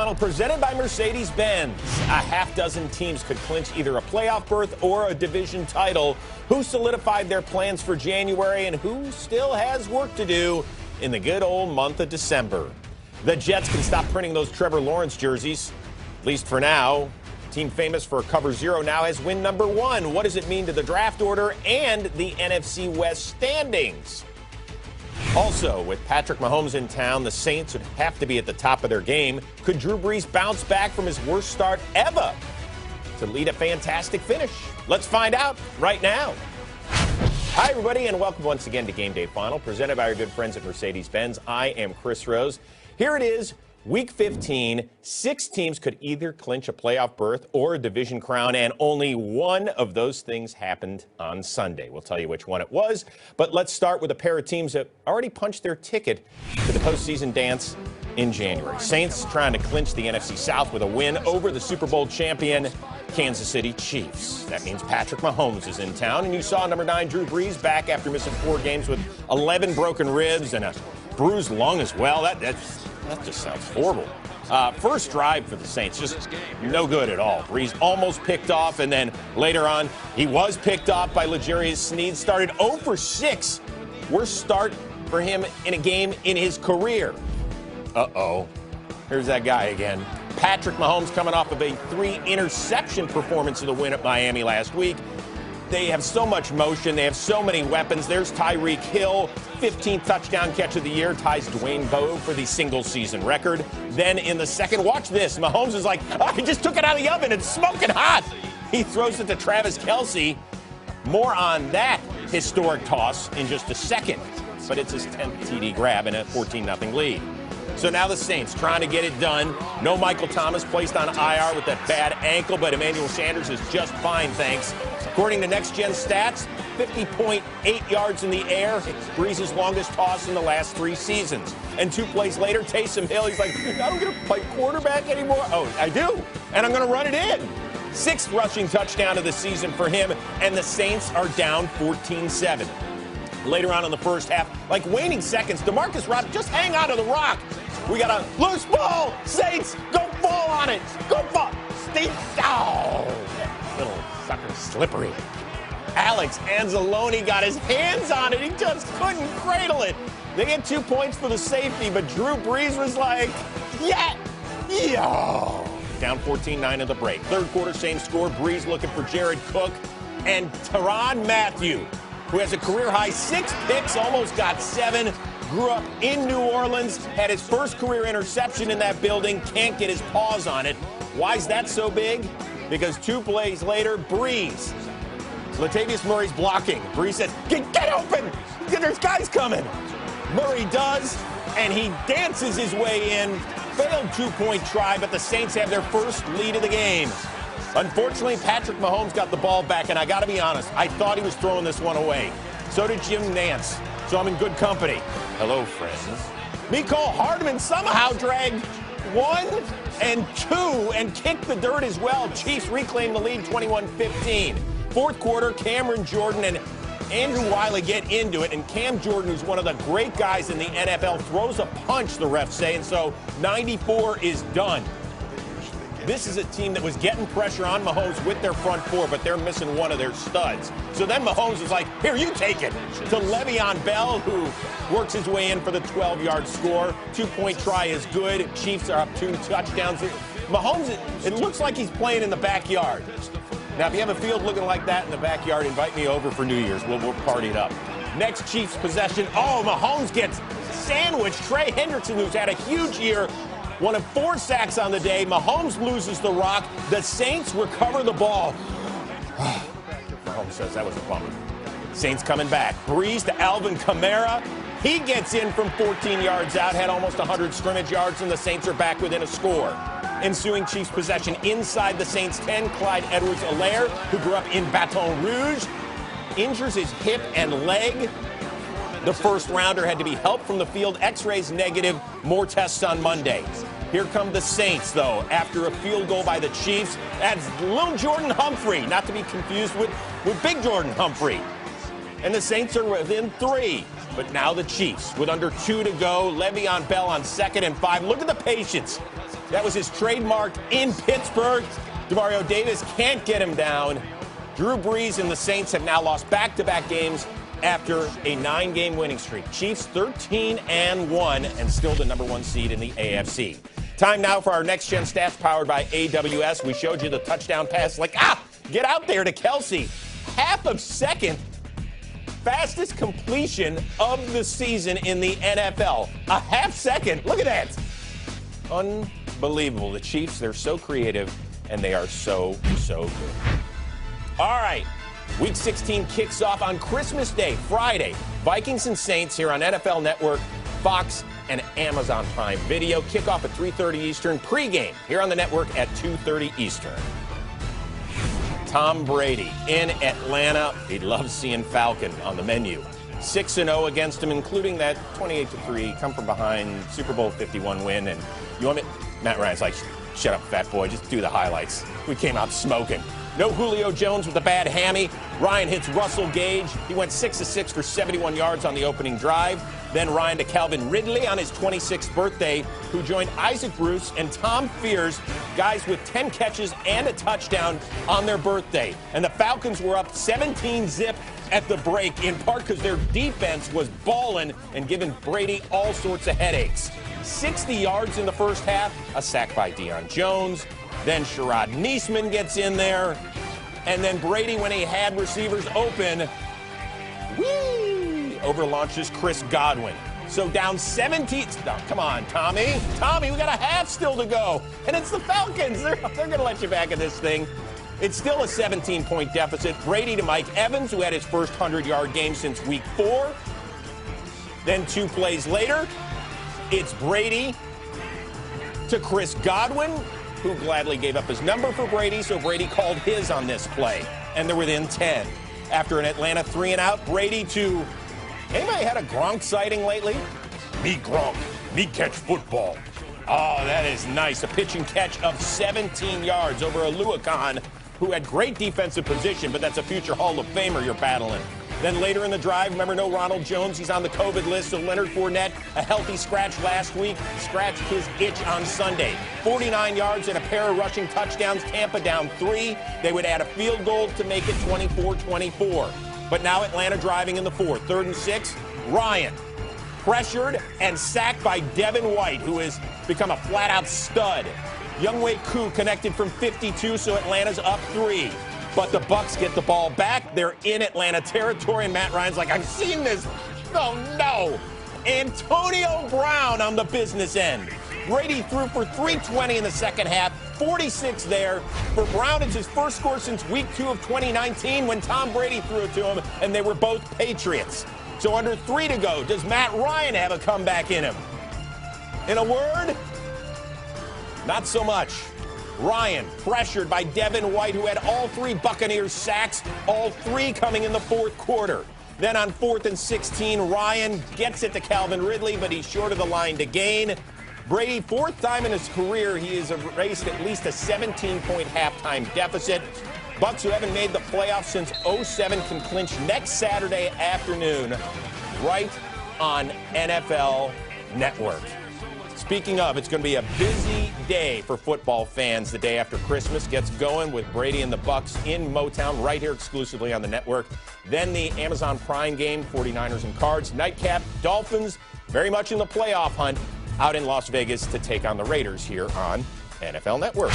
Presented by Mercedes-Benz. A half dozen teams could clinch either a playoff berth or a division title. Who solidified their plans for January and who still has work to do in the good old month of December? The Jets can stop printing those Trevor Lawrence jerseys, at least for now. Team famous for cover zero now has win number 1. What does it mean to the draft order and the NFC West standings? Also, with Patrick Mahomes in town, the Saints would have to be at the top of their game. Could Drew Brees bounce back from his worst start ever to lead a fantastic finish? Let's find out right now. Hi, everybody, and welcome once again to Game Day Final, presented by our good friends at Mercedes-Benz. I am Chris Rose. Here it is, Week 15. 6 teams could either clinch a playoff berth or a division crown, and only one of those things happened on Sunday. We'll tell you which one it was, but let's start with a pair of teams that already punched their ticket to the postseason dance in January. Saints trying to clinch the NFC South with a win over the Super Bowl champion Kansas City Chiefs. That means Patrick Mahomes is in town, and you saw number 9 Drew Brees back after missing 4 games with 11 broken ribs and a bruised lung as well. That just sounds horrible. First drive for the Saints, just no good at all. Brees almost picked off, and then later on, he was picked off by L'Jarius Sneed. Started 0 for 6. Worst start for him in a game in his career. Uh-oh. Here's that guy again. Patrick Mahomes coming off of a 3-interception performance in the win at Miami last week. They have so much motion. They have so many weapons. There's Tyreek Hill, 15th touchdown catch of the year, ties Dwayne Bowe for the single-season record. Then in the second, watch this. Mahomes is like, oh, I just took it out of the oven. It's smoking hot. He throws it to Travis Kelce. More on that historic toss in just a second. But it's his 10th TD grab and a 14-0 lead. So now the Saints trying to get it done. No Michael Thomas placed on IR with that bad ankle, but Emmanuel Sanders is just fine, thanks. According to Next Gen Stats, 50.8 yards in the air. Brees' longest toss in the last 3 seasons. And 2 plays later, Taysom Hill, he's like, I don't get to play quarterback anymore. Oh, I do, and I'm going to run it in. 6th rushing touchdown of the season for him, and the Saints are down 14-7. Later on in the first half, like waning seconds, DeMarcus Robinson, just hang on to the rock. We got a loose ball. Saints, go fall on it. Go fall. Steve. Oh, that little sucker slippery. Alex Anzalone got his hands on it. He just couldn't cradle it. They get 2 points for the safety, but Drew Brees was like, yeah, yo. Down 14-9 at the break. Third quarter, same score. Brees looking for Jared Cook and Tyrann Mathieu, who has a career-high 6 picks, almost got 7, grew up in New Orleans, had his first career interception in that building, can't get his paws on it. Why is that so big? Because 2 plays later, Brees. Latavius Murray's blocking. Brees says, get open! There's guys coming! Murray does, and he dances his way in. Failed 2-point try, but the Saints have their first lead of the game. Unfortunately, Patrick Mahomes got the ball back, and I got to be honest, I thought he was throwing this one away. So did Jim Nance. So I'm in good company. Hello, friends. Mecole Hardman somehow dragged 1 and 2 and kicked the dirt as well. Chiefs reclaim the lead 21-15. Fourth quarter, Cameron Jordan and Andrew Wiley get into it, and Cam Jordan, who's one of the great guys in the NFL, throws a punch, the refs say, and so 94 is done. This is a team that was getting pressure on Mahomes with their front 4, but they're missing one of their studs. So then Mahomes is like, here, you take it, to Le'Veon Bell, who works his way in for the 12-yard score. 2-point try is good. Chiefs are up 2 touchdowns. Mahomes, it looks like he's playing in the backyard. Now, if you have a field looking like that in the backyard, invite me over for New Year's. We'll party it up. Next Chiefs possession. Oh, Mahomes gets sandwiched. Trey Hendrickson, who's had a huge year, one of 4 sacks on the day. Mahomes loses the rock. The Saints recover the ball. Mahomes says that was a bummer. Saints coming back. Brees to Alvin Kamara. He gets in from 14 yards out, had almost 100 scrimmage yards, and the Saints are back within a score. Ensuing Chiefs possession inside the Saints 10, Clyde Edwards-Helaire, who grew up in Baton Rouge, injures his hip and leg. The first rounder had to be helped from the field. X-rays negative. More tests on Monday. Here come the Saints, though, after a field goal by the Chiefs. That's little Jordan Humphrey, not to be confused with big Jordan Humphrey. And the Saints are within 3. But now the Chiefs, with under 2 to go, Le'Veon Bell on 2nd and 5. Look at the patience. That was his trademark in Pittsburgh. DeMario Davis can't get him down. Drew Brees and the Saints have now lost back-to-back games after a 9-game winning streak. Chiefs 13-1 and still the number 1 seed in the AFC. Time now for our next-gen stats powered by AWS. We showed you the touchdown pass. Get out there to Kelsey. Half of second. Fastest completion of the season in the NFL. A half second. Look at that. Unbelievable. The Chiefs, they're so creative, and they are so good. All right. Week 16 kicks off on Christmas Day, Friday. Vikings and Saints here on NFL Network, Fox, and Amazon Prime Video. Kickoff at 3:30 Eastern. Pregame here on the network at 2:30 Eastern. Tom Brady in Atlanta. He loves seeing Falcon on the menu. 6-0 against him, including that 28-3 come from behind Super Bowl 51 win. And you want me? Matt Ryan's like, shut up, fat boy. Just do the highlights. We came out smoking. No Julio Jones with a bad hammy. Ryan hits Russell Gage. He went 6 of 6 for 71 yards on the opening drive. Then Ryan to Calvin Ridley on his 26th birthday, who joined Isaac Bruce and Tom Fears, guys with 10 catches and a touchdown on their birthday. And the Falcons were up 17-zip at the break, in part because their defense was balling and giving Brady all sorts of headaches. 60 yards in the first half, a sack by Deion Jones. Then Sherrod Niesman gets in there. And then Brady, when he had receivers open, overlaunches Chris Godwin. So down 17. Come on, Tommy. Tommy, we got a half still to go. And it's the Falcons. They're going to let you back in this thing. It's still a 17-point deficit. Brady to Mike Evans, who had his first 100-yard game since week 4. Then 2 plays later, it's Brady to Chris Godwin, who gladly gave up his number for Brady, so Brady called his on this play. And they're within 10. After an Atlanta 3-and-out, Brady to... Anybody had a Gronk sighting lately? Me Gronk. Me catch football. Oh, that is nice. A pitch and catch of 17 yards over Aluakon, who had great defensive position, but that's a future Hall of Famer you're battling. Then later in the drive, remember, no Ronald Jones. He's on the COVID list. So Leonard Fournette, a healthy scratch last week, scratched his itch on Sunday. 49 yards and a pair of rushing touchdowns. Tampa down 3. They would add a field goal to make it 24-24. But now Atlanta driving in the 4th. 3rd and 6. Ryan pressured and sacked by Devin White, who has become a flat-out stud. Younghoe Koo connected from 52, so Atlanta's up 3. But the Bucs get the ball back. They're in Atlanta territory, and Matt Ryan's like, I've seen this. Oh, no. Antonio Brown on the business end. Brady threw for 320 in the second half, 46 there. For Brown, it's his first score since week 2 of 2019 when Tom Brady threw it to him, and they were both Patriots. So under 3 to go, does Matt Ryan have a comeback in him? In a word, not so much. Ryan pressured by Devin White, who had all 3 Buccaneers sacks, all 3 coming in the 4th quarter. Then on 4th and 16, Ryan gets it to Calvin Ridley, but he's short of the line to gain. Brady, 4th time in his career, he has erased at least a 17-point halftime deficit. Bucs, who haven't made the playoffs since 07, can clinch next Saturday afternoon right on NFL Network. Speaking of, it's going to be a busy day for football fans. The day after Christmas gets going with Brady and the Bucs in Motown right here exclusively on the network. Then the Amazon Prime game, 49ers and Cards. Nightcap, Dolphins, very much in the playoff hunt out in Las Vegas to take on the Raiders here on NFL Network.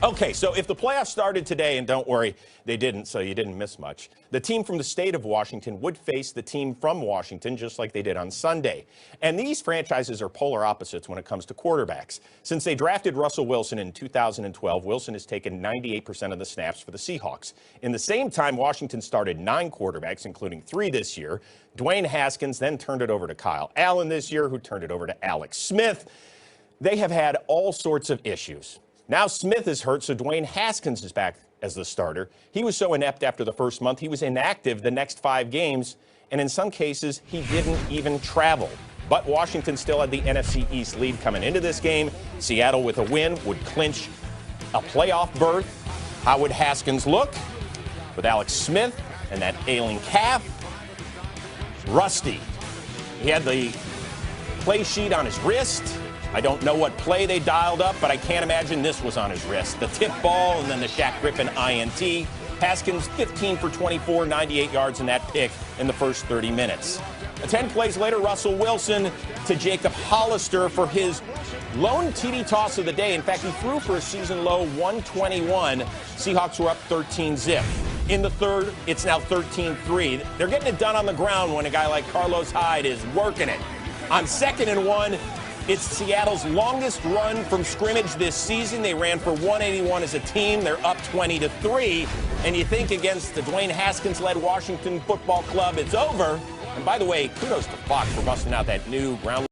Okay, so if the playoffs started today, and don't worry, they didn't, so you didn't miss much, the team from the state of Washington would face the team from Washington just like they did on Sunday. And these franchises are polar opposites when it comes to quarterbacks. Since they drafted Russell Wilson in 2012, Wilson has taken 98% of the snaps for the Seahawks. In the same time, Washington started 9 quarterbacks, including 3 this year. Dwayne Haskins then turned it over to Kyle Allen this year, who turned it over to Alex Smith. They have had all sorts of issues. Now Smith is hurt, so Dwayne Haskins is back as the starter. He was so inept after the first month, he was inactive the next 5 games, and in some cases, he didn't even travel. But Washington still had the NFC East lead coming into this game. Seattle, with a win, would clinch a playoff berth. How would Haskins look with Alex Smith and that ailing calf? Rusty. He had the play sheet on his wrist. I don't know what play they dialed up, but I can't imagine this was on his wrist. The tip ball and then the Shaq Griffin INT. Haskins 15 for 24, 98 yards in that pick in the first 30 minutes. 10 plays later, Russell Wilson to Jacob Hollister for his lone TD toss of the day. In fact, he threw for a season-low 121. Seahawks were up 13-zip. In the third, it's now 13-3. They're getting it done on the ground when a guy like Carlos Hyde is working it. On 2nd and 1, it's Seattle's longest run from scrimmage this season. They ran for 181 as a team. They're up 20-3. And you think against the Dwayne Haskins-led Washington Football Club, it's over. And by the way, kudos to Fox for busting out that new ground